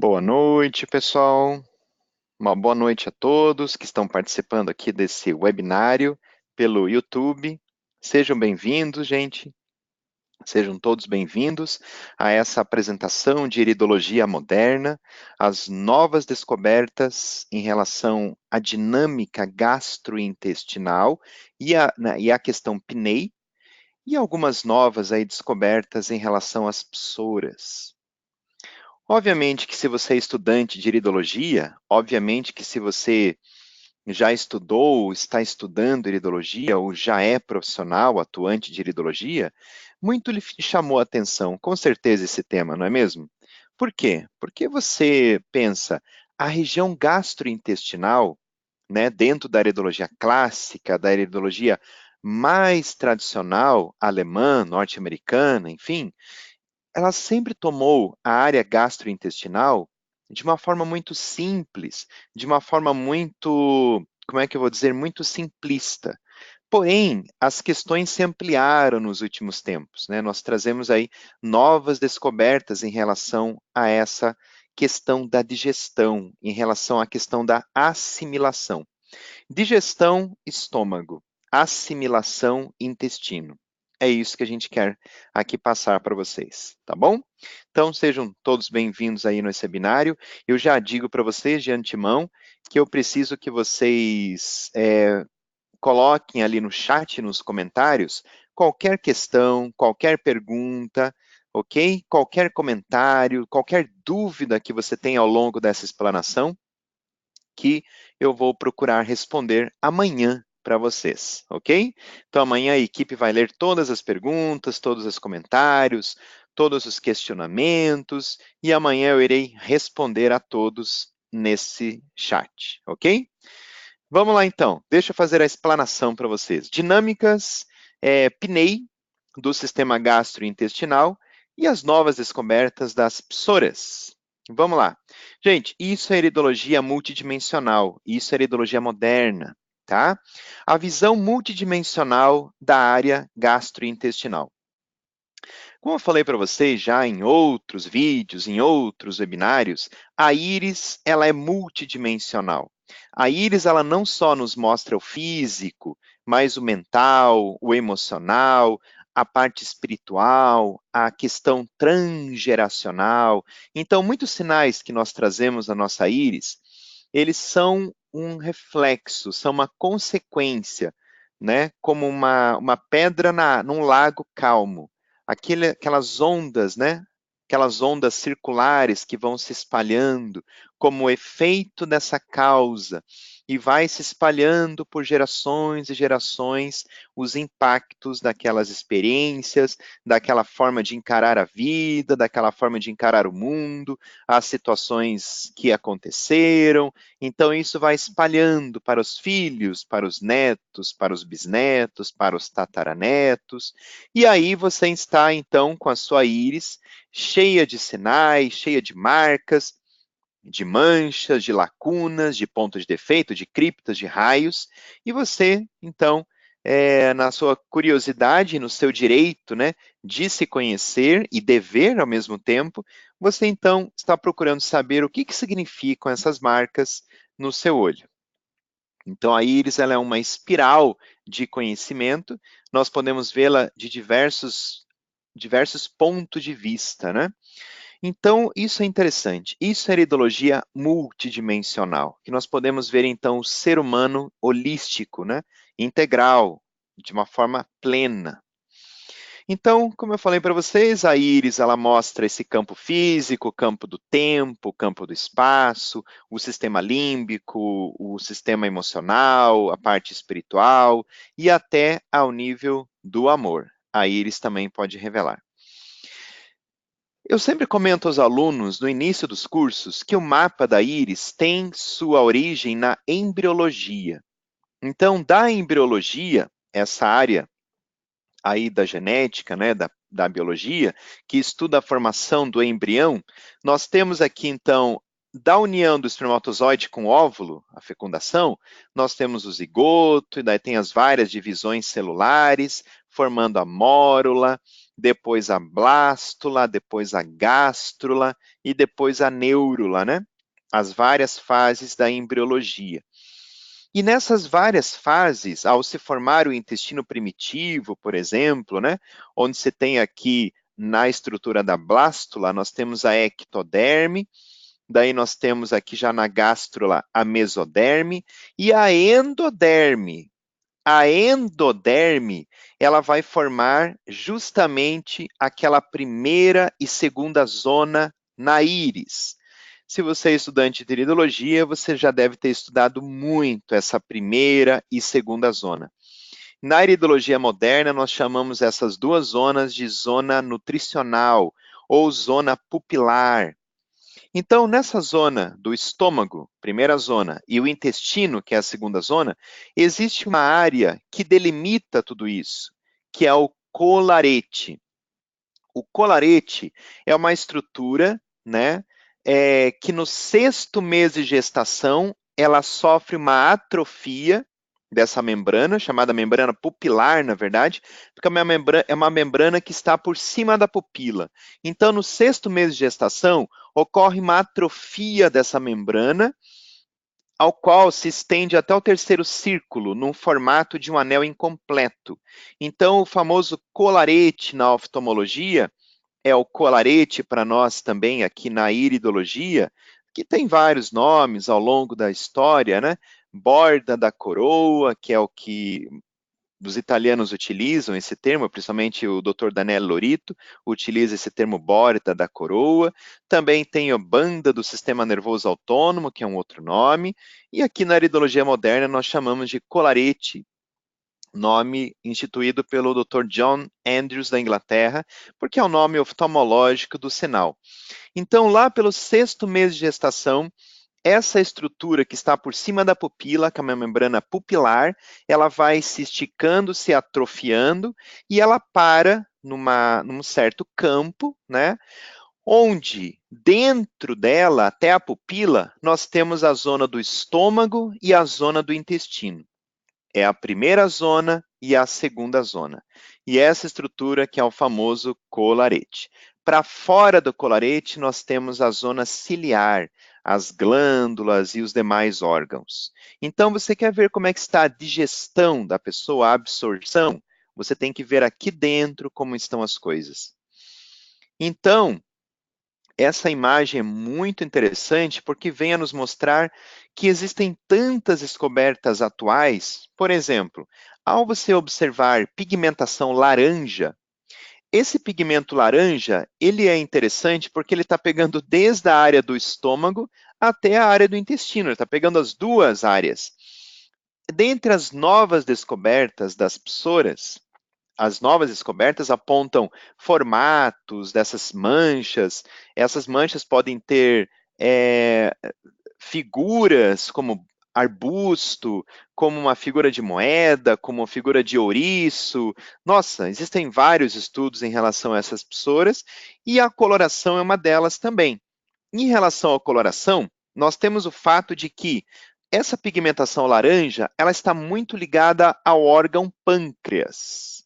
Boa noite, pessoal. Uma boa noite a todos que estão participando aqui desse webinário pelo YouTube. Sejam bem-vindos, gente. Sejam todos bem-vindos a essa apresentação de iridologia moderna, as novas descobertas em relação à dinâmica gastrointestinal e a questão PNEI, e algumas novas aí descobertas em relação às psoras. Obviamente que se você é estudante de iridologia, obviamente que se você já estudou, está estudando iridologia ou já é profissional atuante de iridologia, muito lhe chamou a atenção, com certeza, esse tema, não é mesmo? Por quê? Porque você pensa, a região gastrointestinal, né, dentro da iridologia clássica, da iridologia mais tradicional, alemã, norte-americana, enfim, ela sempre tomou a área gastrointestinal de uma forma muito simples, de uma forma muito, como é que eu vou dizer, muito simplista. Porém, as questões se ampliaram nos últimos tempos, né? Nós trazemos aí novas descobertas em relação a essa questão da digestão, em relação à questão da assimilação. Digestão, estômago. Assimilação, intestino. É isso que a gente quer aqui passar para vocês, tá bom? Então, sejam todos bem-vindos aí no webinário. Eu já digo para vocês de antemão que eu preciso que vocês coloquem ali no chat, nos comentários, qualquer questão, qualquer pergunta, ok? Qualquer comentário, qualquer dúvida que você tenha ao longo dessa explanação, que eu vou procurar responder amanhã para vocês, ok? Então, amanhã a equipe vai ler todas as perguntas, todos os comentários, todos os questionamentos, e amanhã eu irei responder a todos nesse chat, ok? Vamos lá, então. Deixa eu fazer a explanação para vocês. Dinâmicas PNEI do sistema gastrointestinal e as novas descobertas das psoras. Vamos lá. Gente, isso é iridologia multidimensional, isso é iridologia moderna, tá? A visão multidimensional da área gastrointestinal. Como eu falei para vocês já em outros vídeos, em outros webinários, a íris ela é multidimensional. A íris ela não só nos mostra o físico, mas o mental, o emocional, a parte espiritual, a questão transgeracional. Então, muitos sinais que nós trazemos na nossa íris, eles são um reflexo, são uma consequência, né? Como uma pedra num lago calmo. Aquelas ondas, né? Aquelas ondas circulares que vão se espalhando como efeito dessa causa e vai se espalhando por gerações e gerações os impactos daquelas experiências, daquela forma de encarar a vida, daquela forma de encarar o mundo, as situações que aconteceram. Então isso vai espalhando para os filhos, para os netos, para os bisnetos, para os tataranetos. E aí você está, então, com a sua íris cheia de sinais, cheia de marcas, de manchas, de lacunas, de pontos de defeito, de criptas, de raios, e você, então, na sua curiosidade, no seu direito, né, de se conhecer e dever ao mesmo tempo, você, então, está procurando saber o que significam essas marcas no seu olho. Então, a íris ela é uma espiral de conhecimento, nós podemos vê-la de diversos pontos de vista, né? Então, isso é interessante. Isso é iridologia multidimensional, que nós podemos ver, então, o ser humano holístico, né? Integral, de uma forma plena. Então, como eu falei para vocês, a íris ela mostra esse campo físico, o campo do tempo, o campo do espaço, o sistema límbico, o sistema emocional, a parte espiritual e até ao nível do amor. A íris também pode revelar. Eu sempre comento aos alunos no início dos cursos que o mapa da íris tem sua origem na embriologia. Então, da embriologia, essa área aí da genética, né, da biologia, que estuda a formação do embrião, nós temos aqui, então, da união do espermatozoide com o óvulo, a fecundação, nós temos o zigoto, e daí tem as várias divisões celulares, formando a mórula, depois a blástula, depois a gástrula e depois a neurula, né? As várias fases da embriologia. E nessas várias fases, ao se formar o intestino primitivo, por exemplo, né, onde você tem aqui na estrutura da blástula, nós temos a ectoderme, daí nós temos aqui já na gástrula a mesoderme e a endoderme. A endoderme, ela vai formar justamente aquela primeira e segunda zona na íris. Se você é estudante de iridologia, você já deve ter estudado muito essa primeira e segunda zona. Na iridologia moderna, nós chamamos essas duas zonas de zona nutricional ou zona pupilar. Então, nessa zona do estômago, primeira zona, e o intestino, que é a segunda zona, existe uma área que delimita tudo isso, que é o colarete. O colarete é uma estrutura, né, que no sexto mês de gestação ela sofre uma atrofia dessa membrana, chamada membrana pupilar, na verdade, porque é uma membrana que está por cima da pupila. Então, no sexto mês de gestação, ocorre uma atrofia dessa membrana, ao qual se estende até o terceiro círculo, num formato de um anel incompleto. Então, o famoso colarete na oftalmologia é o colarete para nós também aqui na iridologia, que tem vários nomes ao longo da história, né? Borda da coroa, que é o que os italianos utilizam esse termo, principalmente o Dr. Daniele Lorito utiliza esse termo borda da coroa. Também tem a banda do sistema nervoso autônomo, que é um outro nome, e aqui na iridologia moderna nós chamamos de colarete, nome instituído pelo Dr. John Andrews da Inglaterra, porque é o nome oftalmológico do sinal. Então, lá pelo sexto mês de gestação, essa estrutura que está por cima da pupila, que é uma membrana pupilar, ela vai se esticando, se atrofiando, e ela para num certo campo, né? Onde dentro dela, até a pupila, nós temos a zona do estômago e a zona do intestino. É a primeira zona e a segunda zona. E essa estrutura que é o famoso colarete. Para fora do colarete, nós temos a zona ciliar, as glândulas e os demais órgãos. Então, você quer ver como é que está a digestão da pessoa, a absorção? Você tem que ver aqui dentro como estão as coisas. Então, essa imagem é muito interessante porque vem a nos mostrar que existem tantas descobertas atuais. Por exemplo, ao você observar pigmentação laranja, esse pigmento laranja, ele é interessante porque ele está pegando desde a área do estômago até a área do intestino, ele está pegando as duas áreas. Dentre as novas descobertas das psoras, as novas descobertas apontam formatos dessas manchas. Essas manchas podem ter figuras como arbusto, como uma figura de moeda, como uma figura de ouriço. Nossa, existem vários estudos em relação a essas psoras e a coloração é uma delas também. Em relação à coloração, nós temos o fato de que essa pigmentação laranja, ela está muito ligada ao órgão pâncreas,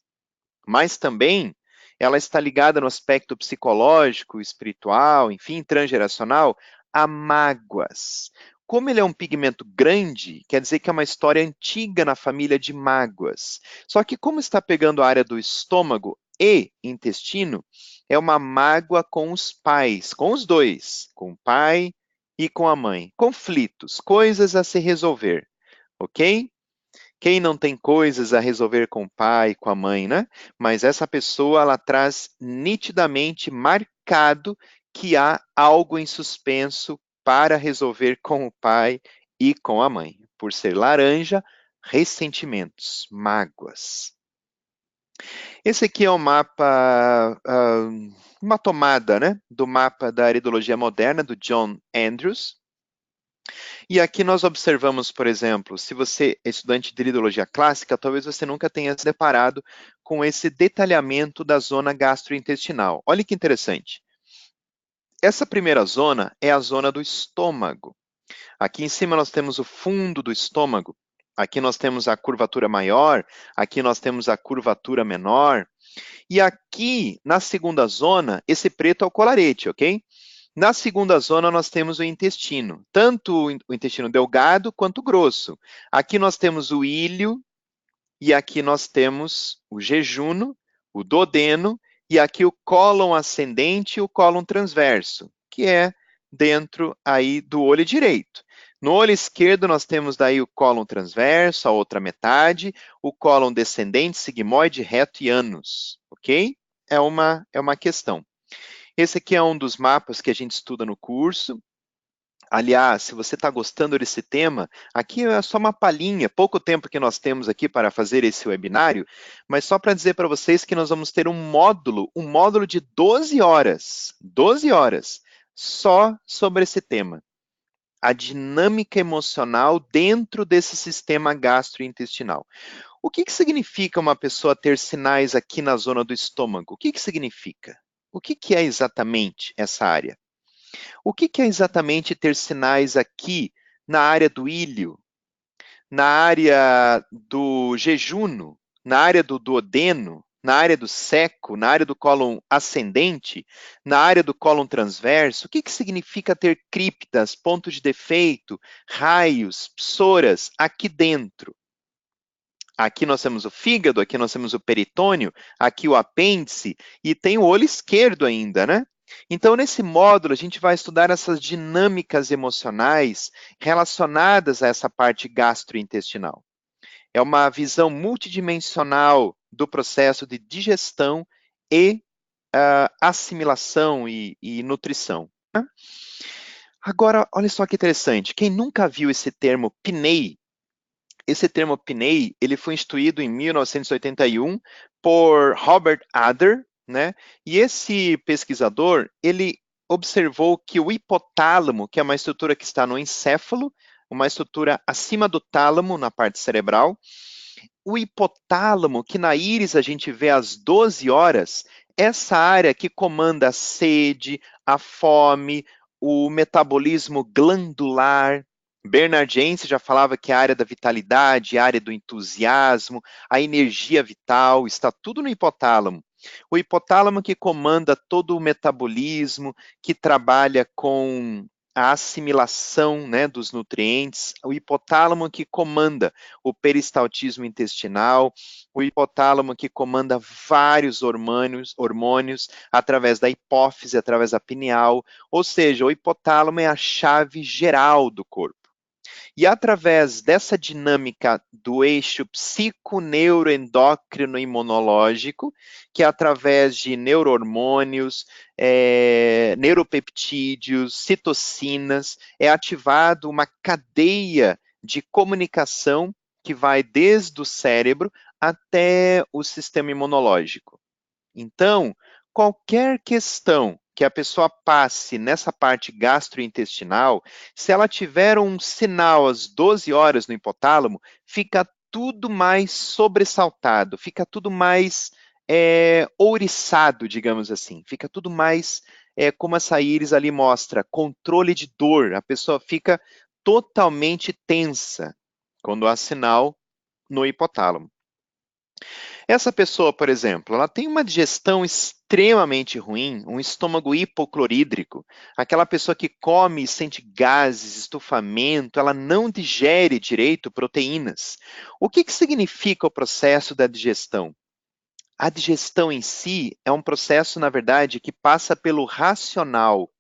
mas também ela está ligada no aspecto psicológico, espiritual, enfim, transgeracional, a mágoas. Como ele é um pigmento grande, quer dizer que é uma história antiga na família de mágoas. Só que como está pegando a área do estômago e intestino, é uma mágoa com os pais, com os dois, com o pai e com a mãe. Conflitos, coisas a se resolver, ok? Quem não tem coisas a resolver com o pai, com a mãe, né? Mas essa pessoa, ela traz nitidamente marcado que há algo em suspenso para resolver com o pai e com a mãe. Por ser laranja, ressentimentos, mágoas. Esse aqui é o mapa, uma tomada, né? Do mapa da aridologia moderna, do John Andrews. E aqui nós observamos, por exemplo, se você é estudante de iridologia clássica, talvez você nunca tenha se deparado com esse detalhamento da zona gastrointestinal. Olha que interessante. Essa primeira zona é a zona do estômago. Aqui em cima nós temos o fundo do estômago, aqui nós temos a curvatura maior, aqui nós temos a curvatura menor, e aqui, na segunda zona, esse preto é o colarete, ok? Na segunda zona, nós temos o intestino, tanto o intestino delgado quanto grosso. Aqui nós temos o ilho, e aqui nós temos o jejuno, o duodeno, e aqui o cólon ascendente e o cólon transverso, que é dentro aí do olho direito. No olho esquerdo, nós temos daí o cólon transverso, a outra metade, o cólon descendente, sigmoide, reto e ânus, ok? É uma questão. Esse aqui é um dos mapas que a gente estuda no curso. Aliás, se você está gostando desse tema, aqui é só uma palhinha, pouco tempo que nós temos aqui para fazer esse webinário, mas só para dizer para vocês que nós vamos ter um módulo de 12 horas, só sobre esse tema. A dinâmica emocional dentro desse sistema gastrointestinal. O que significa uma pessoa ter sinais aqui na zona do estômago? O que significa? O que é exatamente essa área? O que é exatamente ter sinais aqui na área do ilho, na área do jejuno, na área do duodeno, na área do seco, na área do cólon ascendente, na área do cólon transverso? O que significa ter criptas, pontos de defeito, raios, psoras aqui dentro? Aqui nós temos o fígado, aqui nós temos o peritônio, aqui o apêndice e tem o olho esquerdo ainda, né? Então, nesse módulo, a gente vai estudar essas dinâmicas emocionais relacionadas a essa parte gastrointestinal. É uma visão multidimensional do processo de digestão e assimilação e nutrição, né? Agora, olha só que interessante. Quem nunca viu esse termo PNEI, ele foi instituído em 1981 por Robert Adler, né? E esse pesquisador, ele observou que o hipotálamo, que é uma estrutura que está no encéfalo, uma estrutura acima do tálamo, na parte cerebral, o hipotálamo, que na íris a gente vê às 12 horas, essa área que comanda a sede, a fome, o metabolismo glandular. Bernard Jensen já falava que a área da vitalidade, a área do entusiasmo, a energia vital, está tudo no hipotálamo. O hipotálamo que comanda todo o metabolismo, que trabalha com a assimilação, né, dos nutrientes, o hipotálamo que comanda o peristaltismo intestinal, o hipotálamo que comanda vários hormônios através da hipófise, através da pineal, ou seja, o hipotálamo é a chave geral do corpo. E através dessa dinâmica do eixo psico-neuroendócrino-imunológico, que é através de neurohormônios, neuropeptídeos, citocinas, é ativado uma cadeia de comunicação que vai desde o cérebro até o sistema imunológico. Então, qualquer questão que a pessoa passe nessa parte gastrointestinal, se ela tiver um sinal às 12 horas no hipotálamo, fica tudo mais sobressaltado, fica tudo mais ouriçado, digamos assim, fica tudo mais, como essa íris ali mostra, controle de dor, a pessoa fica totalmente tensa quando há sinal no hipotálamo. Essa pessoa, por exemplo, ela tem uma digestão extremamente ruim, um estômago hipoclorídrico, aquela pessoa que come e sente gases, estufamento, ela não digere direito proteínas. O que significa o processo da digestão? A digestão em si é um processo, na verdade, que passa pelo racional.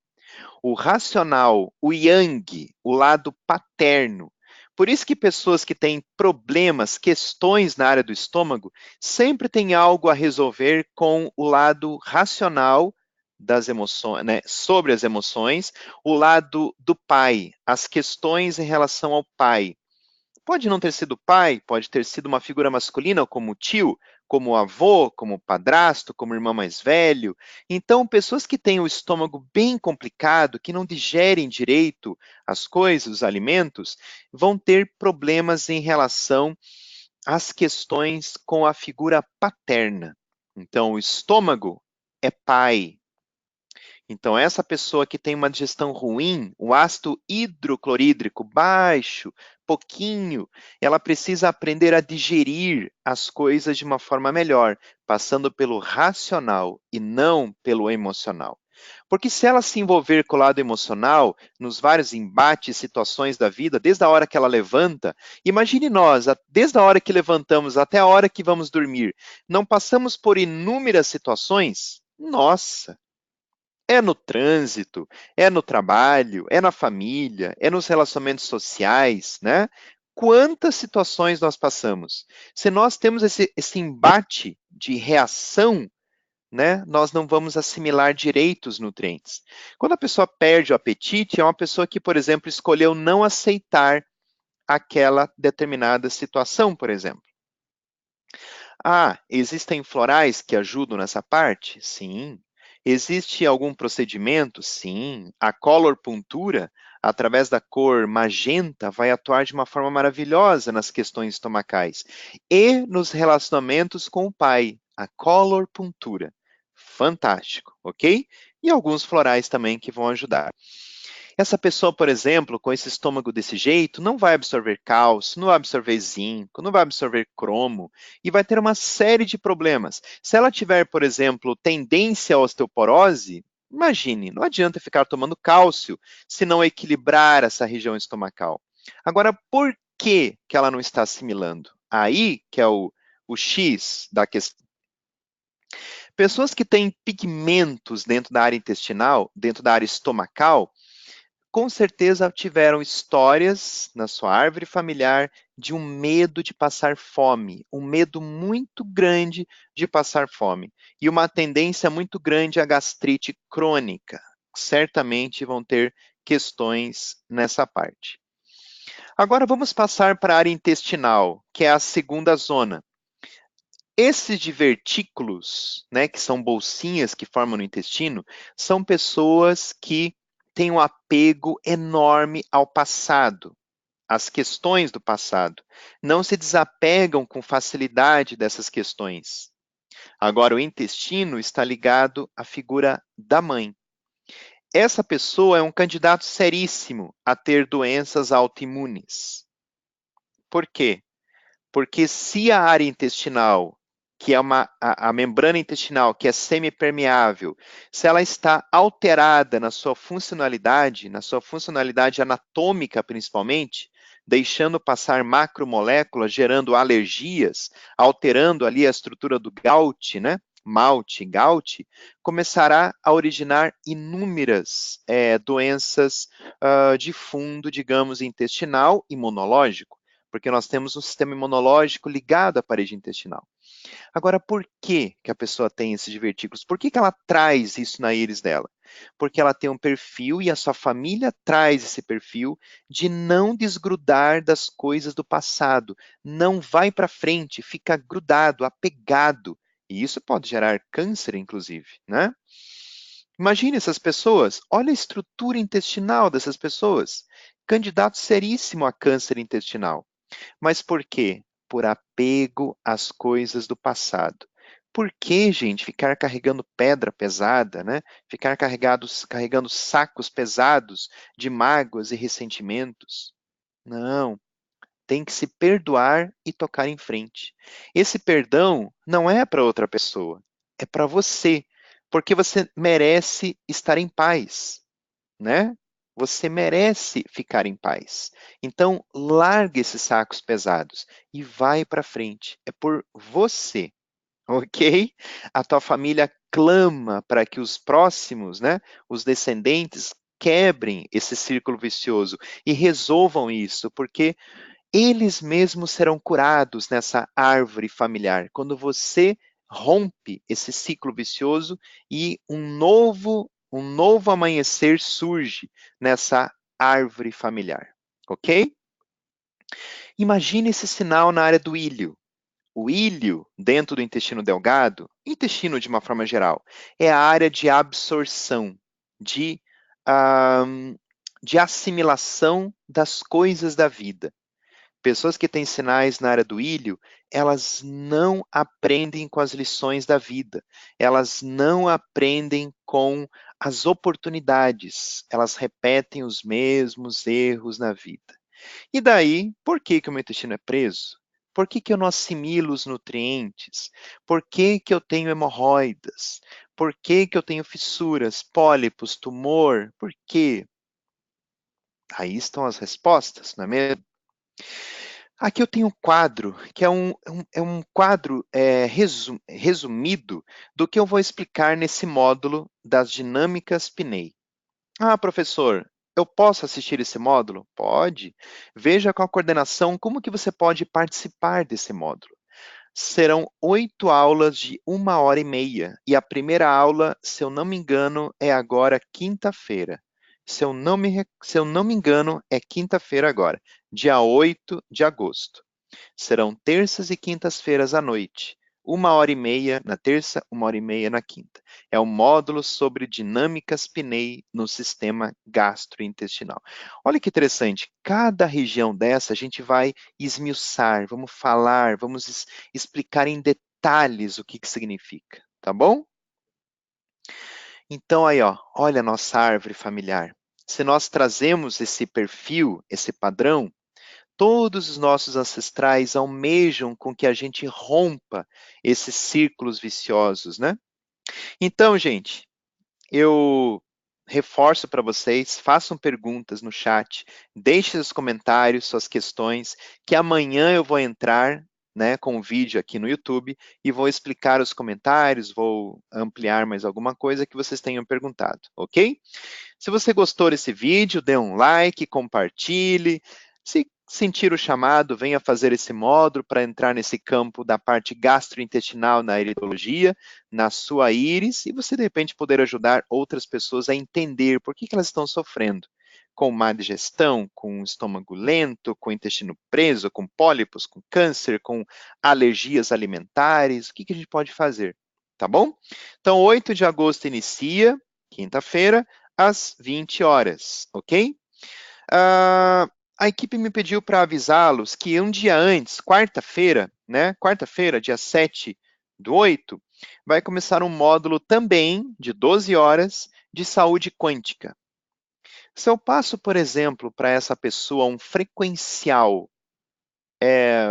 O racional, o yang, o lado paterno. Por isso que pessoas que têm problemas, questões na área do estômago, sempre têm algo a resolver com o lado racional das emoções, né, sobre as emoções, o lado do pai, as questões em relação ao pai. Pode não ter sido pai, pode ter sido uma figura masculina, como tio, como avô, como padrasto, como irmão mais velho. Então, pessoas que têm o estômago bem complicado, que não digerem direito as coisas, os alimentos, vão ter problemas em relação às questões com a figura paterna. Então, o estômago é pai. Então, essa pessoa que tem uma digestão ruim, o ácido hidroclorídrico baixo, pouquinho, ela precisa aprender a digerir as coisas de uma forma melhor, passando pelo racional e não pelo emocional. Porque se ela se envolver com o lado emocional, nos vários embates, situações da vida, desde a hora que ela levanta, imagine nós, desde a hora que levantamos até a hora que vamos dormir, não passamos por inúmeras situações? Nossa! É no trânsito, é no trabalho, é na família, é nos relacionamentos sociais, né? Quantas situações nós passamos? Se nós temos esse embate de reação, né, nós não vamos assimilar direito os nutrientes. Quando a pessoa perde o apetite, é uma pessoa que, por exemplo, escolheu não aceitar aquela determinada situação, por exemplo. Ah, existem florais que ajudam nessa parte? Sim. Existe algum procedimento? Sim. A colorpuntura, através da cor magenta, vai atuar de uma forma maravilhosa nas questões estomacais e nos relacionamentos com o pai. A colorpuntura. Fantástico, ok? E alguns florais também que vão ajudar. Essa pessoa, por exemplo, com esse estômago desse jeito, não vai absorver cálcio, não vai absorver zinco, não vai absorver cromo e vai ter uma série de problemas. Se ela tiver, por exemplo, tendência à osteoporose, imagine, não adianta ficar tomando cálcio se não equilibrar essa região estomacal. Agora, por que ela não está assimilando? Aí que é o X da questão. Pessoas que têm pigmentos dentro da área intestinal, dentro da área estomacal, com certeza tiveram histórias na sua árvore familiar de um medo de passar fome, um medo muito grande de passar fome e uma tendência muito grande à gastrite crônica. Certamente vão ter questões nessa parte. Agora vamos passar para a área intestinal, que é a segunda zona. Esses divertículos, né, que são bolsinhas que formam no intestino, são pessoas que têm um apego enorme ao passado, às questões do passado. Não se desapegam com facilidade dessas questões. Agora, o intestino está ligado à figura da mãe. Essa pessoa é um candidato seríssimo a ter doenças autoimunes. Por quê? Porque se a área intestinal, que é a membrana intestinal, que é semipermeável, se ela está alterada na sua funcionalidade anatômica principalmente, deixando passar macromoléculas, gerando alergias, alterando ali a estrutura do Gout, né? Malte, Gout, começará a originar inúmeras doenças de fundo, digamos, intestinal, imunológico, porque nós temos um sistema imunológico ligado à parede intestinal. Agora, por que a pessoa tem esses divertículos? Por que ela traz isso na íris dela? Porque ela tem um perfil e a sua família traz esse perfil de não desgrudar das coisas do passado, não vai para frente, fica grudado, apegado. E isso pode gerar câncer, inclusive, né? Imagine essas pessoas, olha a estrutura intestinal dessas pessoas. Candidato seríssimo a câncer intestinal. Mas por quê? Por apego às coisas do passado. Por que, gente, ficar carregando pedra pesada, né? Ficar carregando sacos pesados de mágoas e ressentimentos? Não, tem que se perdoar e tocar em frente. Esse perdão não é para outra pessoa, é para você, porque você merece estar em paz, né? Você merece ficar em paz. Então, larga esses sacos pesados e vai para frente. É por você, ok? A tua família clama para que os próximos, né, os descendentes, quebrem esse círculo vicioso e resolvam isso, porque eles mesmos serão curados nessa árvore familiar. Quando você rompe esse ciclo vicioso e um novo amanhecer surge nessa árvore familiar, ok? Imagine esse sinal na área do ilho. O ilho, dentro do intestino delgado, intestino de uma forma geral, é a área de absorção, de, ah, de assimilação das coisas da vida. Pessoas que têm sinais na área do ilho, elas não aprendem com as lições da vida, elas não aprendem com as oportunidades, elas repetem os mesmos erros na vida. E daí, por que que o meu intestino é preso? Por que que eu não assimilo os nutrientes? Por que que eu tenho hemorroidas? Por que que eu tenho fissuras, pólipos, tumor? Por quê? Aí estão as respostas, não é mesmo? Aqui eu tenho um quadro, que é um quadro resumido do que eu vou explicar nesse módulo das dinâmicas PNEI. Ah, professor, eu posso assistir esse módulo? Pode. Veja com a coordenação como que você pode participar desse módulo. Serão 8 aulas de 1 hora e meia. E a primeira aula, se eu não me engano, é agora quinta-feira. Se eu não me engano, é quinta-feira agora, dia 8 de agosto. Serão terças e quintas-feiras à noite. 1 hora e meia na terça, 1 hora e meia na quinta. É um módulo sobre dinâmicas PNEI no sistema gastrointestinal. Olha que interessante, cada região dessa a gente vai esmiuçar, vamos falar, vamos explicar em detalhes o que que significa, tá bom? Então aí, ó, olha a nossa árvore familiar. Se nós trazemos esse perfil, esse padrão, todos os nossos ancestrais almejam com que a gente rompa esses círculos viciosos, né? Então, gente, eu reforço para vocês, façam perguntas no chat, deixem seus comentários, suas questões, que amanhã eu vou entrar, né, com um vídeo aqui no YouTube e vou explicar os comentários, vou ampliar mais alguma coisa que vocês tenham perguntado, ok? Se você gostou desse vídeo, dê um like, compartilhe. Se sentir o chamado, venha fazer esse módulo para entrar nesse campo da parte gastrointestinal na iridologia, na sua íris, e você de repente poder ajudar outras pessoas a entender por que que elas estão sofrendo com má digestão, com estômago lento, com intestino preso, com pólipos, com câncer, com alergias alimentares, o que que a gente pode fazer, tá bom? Então, 8 de agosto inicia, quinta-feira, às 20 horas, ok? A equipe me pediu para avisá-los que um dia antes, quarta-feira, né? Quarta-feira, dia 7/8, vai começar um módulo também de 12 horas de saúde quântica. Se eu passo, por exemplo, para essa pessoa é,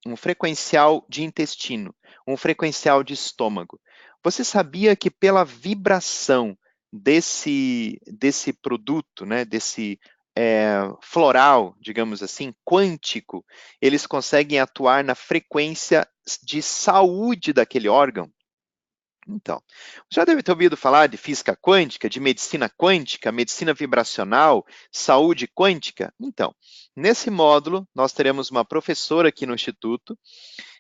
um frequencial de intestino, um frequencial de estômago. Você sabia que pela vibração desse produto, né, desse floral, digamos assim, quântico, eles conseguem atuar na frequência de saúde daquele órgão? Então, já deve ter ouvido falar de física quântica, de medicina quântica, medicina vibracional, saúde quântica? Então, nesse módulo, nós teremos uma professora aqui no Instituto,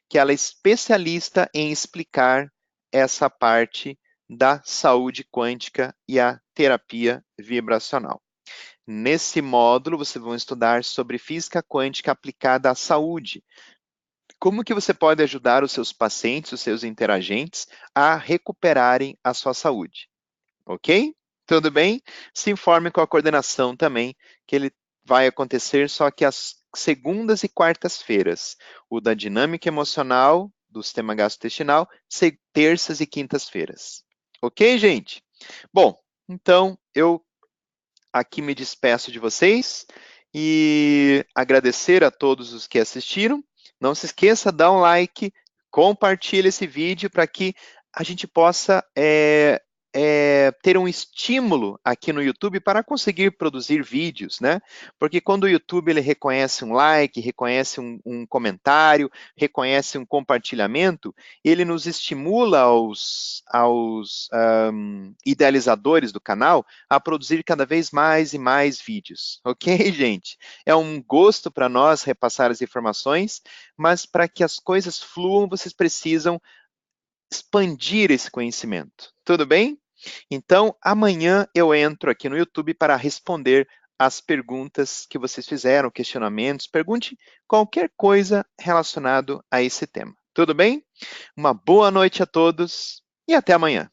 que ela é especialista em explicar essa parte da saúde quântica e a terapia vibracional. Nesse módulo, vocês vão estudar sobre física quântica aplicada à saúde. Como que você pode ajudar os seus pacientes, os seus interagentes, a recuperarem a sua saúde? Ok? Tudo bem? Se informe com a coordenação também, que ele vai acontecer só que às segundas e quartas-feiras. O da dinâmica emocional, do sistema gastrointestinal, terças e quintas-feiras. Ok, gente? Bom, então eu aqui me despeço de vocês e agradecer a todos os que assistiram. Não se esqueça, dá um like, compartilhe esse vídeo para que a gente possa ter um estímulo aqui no YouTube para conseguir produzir vídeos, né? Porque quando o YouTube ele reconhece um like, reconhece um comentário, reconhece um compartilhamento, ele nos estimula aos idealizadores do canal a produzir cada vez mais e mais vídeos, ok, gente? É um gosto para nós repassar as informações, mas para que as coisas fluam, vocês precisam expandir esse conhecimento, tudo bem? Então, amanhã eu entro aqui no YouTube para responder as perguntas que vocês fizeram, questionamentos, pergunte qualquer coisa relacionado a esse tema, tudo bem? Uma boa noite a todos e até amanhã.